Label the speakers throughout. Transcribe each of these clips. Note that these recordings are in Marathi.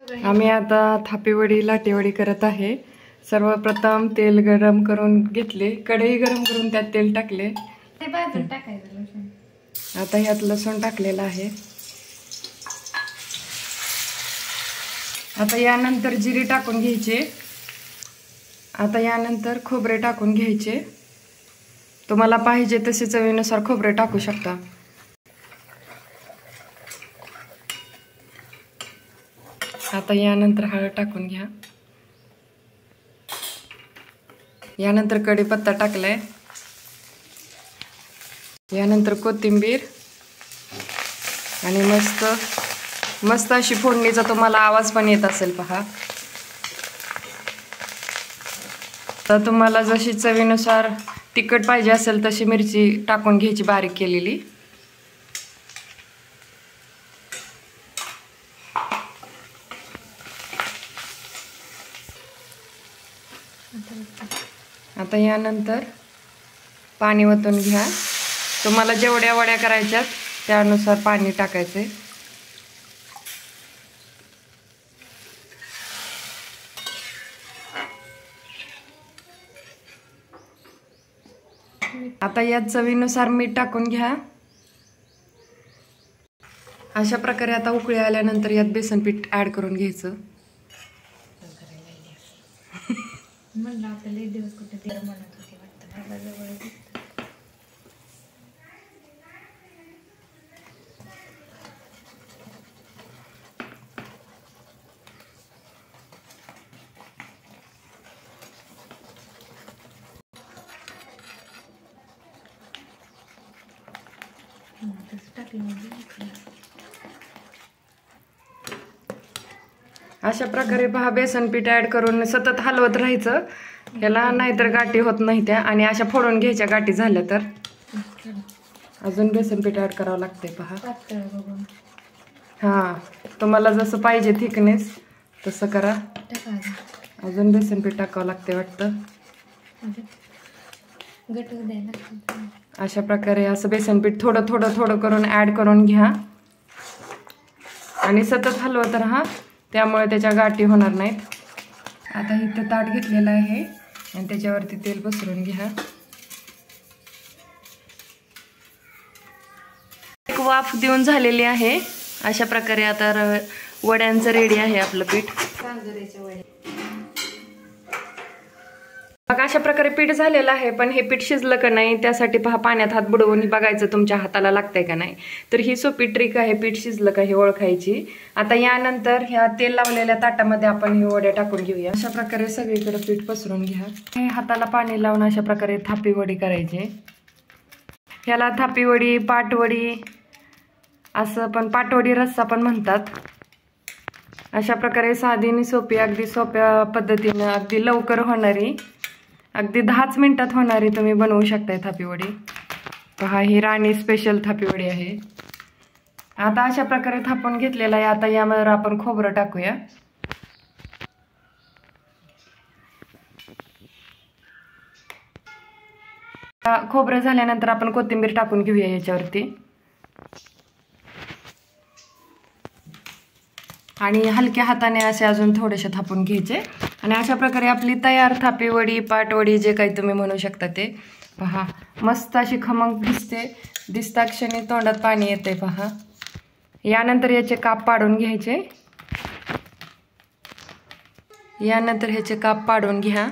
Speaker 1: आम्ही आता थापीवडी लाटेवडी करत आहे। सर्वप्रथम तेल गरम करून घेतले, कढई गरम करून त्यात तेल टाकले। आता यात लसूण टाकलेला आहे। आता यानंतर जिरे टाकून घ्यायचे। आता यानंतर खोबरे टाकून घ्यायचे। तुम्हाला पाहिजे तसे चवीनुसार खोबरे टाकू शकता। आता यानंतर हळद टाकून घ्या। यानंतर कढीपत्ता टाकलाय। यानंतर कोथिंबीर आणि मस्त अशी फोडणीचा तुम्हाला आवाज पण येत असेल पहा। तर तुम्हाला जशी चवीनुसार तिखट पाहिजे असेल तशी मिरची टाकून घ्यायची बारीक केलेली। आता यानंतर पाणी ओतून घ्या। तुम्हाला जेवढ्या वड्या करायच्यात त्यानुसार पाणी टाकायचे। आता यात चवीनुसार मीठ टाकून घ्या। अशा प्रकारे आता उकळी आल्यानंतर यात बेसन पीठ ऍड करून घ्यायचं।
Speaker 2: म्हणलं आपल्याला एक दिवस कुठे ते म्हणत होते वाटतं
Speaker 1: अशा प्रकारे पहा बेसन पीठ ऍड करून सतत हलवत राहायचं याला, नाहीतर गाठी होत नाही त्या। आणि अशा फोडून घ्यायच्या गाठी झाल्या तर अजून बेसन पीठ ऍड करावं लागतंय पहा। हा, तुम्हाला जसं पाहिजे थिकनेस तसं करा। अजून बेसन पीठ टाकावं लागतंय वाटतं। अशा प्रकारे असं बेसन पीठ थोडं थोडं थोडं करून ऍड करून घ्या आणि सतत हलवत राहा, त्यामुळे त्याच्या गाठी होणार नाहीत। आता इथं ताट घेतलेलं आहे आणि त्याच्यावरती तेल पसरून घ्या। एक वाफ देऊन झालेली आहे। अशा प्रकारे आता वड्यांचं रेडी आहे आपलं पीठ। बघा अशा प्रकारे पीठ झालेलं आहे, पण हे पीठ शिजलं का नाही त्यासाठी पहा पाण्यात हात बुडवून बघायचं तुमच्या हाताला लागतंय का नाही। तर ही सोपी ट्रिक आहे पीठ शिजलं का हे ओळखायची। आता यानंतर ह्या तेल लावलेल्या ताटामध्ये आपण ही वड्या टाकून घेऊया। अशा प्रकारे सगळीकडे पीठ पसरून घ्या। हे हाताला पाणी लावून अशा प्रकारे थापी वडी करायची। ह्याला थापी वडी, पाटवडी असं पण पाटवडी रस्सा पण म्हणतात। अशा प्रकारे साधी आणि सोपी, अगदी सोप्या पद्धतीने, अगदी लवकर होणारी, अगदी 10च मिनिटात होणारी तुम्ही बनवू शकताय थापीवडी। पहा ही राणी स्पेशल थापीवडी आहे। आता अशा प्रकारे थापून घेतलेला आहे। आता यावर आपण खोबरं टाकूया। खोबरं झाल्यानंतर आपण कोथिंबीर टाकून घेऊया याच्यावरती आणि हलक्या हाताने असे अजून थोडेसे थापून घ्यायचे। आणि अशा प्रकारे आपली तयार थापीवडी, पाटवडी जे काही तुम्ही म्हणू शकता ते पहा मस्त अशी खमंग दिसता क्षणी तोंडात पाणी येते पहा। यानंतर याचे काप पाडून घ्यायचे। यानंतर ह्याचे काप पाडून घ्या।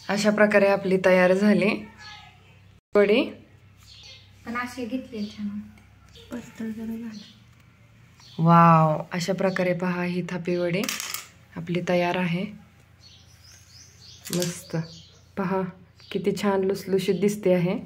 Speaker 1: अशा प्रकारे आपली तयार झाली वडी।
Speaker 2: पण असे घेतले छान
Speaker 1: वाव, अशा प्रकारे पहा ही थापी वडी आपली तयार आहे। मस्त पहा किती छान लुसलुशीत दिसते आहे।